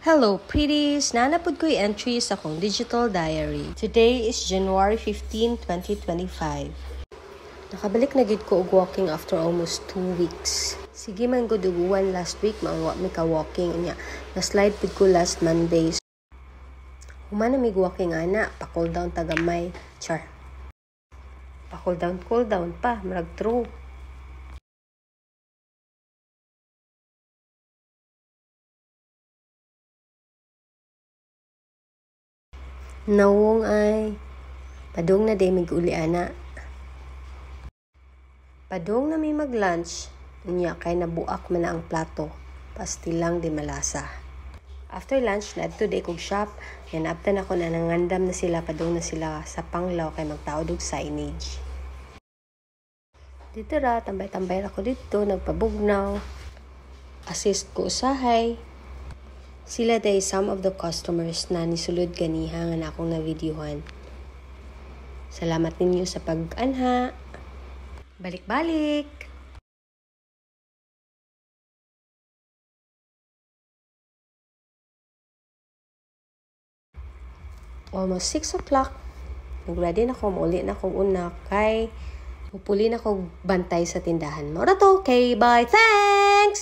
Hello pretties! Nanapod ko'y entry sa akong digital diary. Today is January 15, 2025. Nakabalik na gid ko og walking after almost 2 weeks. Sige man ko duguan last week, mawa mi ka walking niya. Na-slide pud ko last Monday. Human na mig walking ana, pa-cool down tagamay. Char. Cool down pa, marag true. Nawong ay padung na day mig uli ana. Padung na may mag-lunch, unya kay nabuak man na ang plato. Pastil lang di malasa. After lunch, nadto day kog shop. Yan abtan ako na nangandam na sila, padung na sila sa Panglaw kay magtaod og signage. Dito ra, tambay-tambay ako dito, nagpabugnaw. Assist ko usahay. Sila day some of the customers na nisulod ganiha nga na akong na-videohan. Salamat ninyo sa pag-anha. Balik-balik! Almost 6 o'clock. Nag-ready na ko, mauli na akong una kay upuli na akong bantay sa tindahan. Maura to, okay, bye, thanks!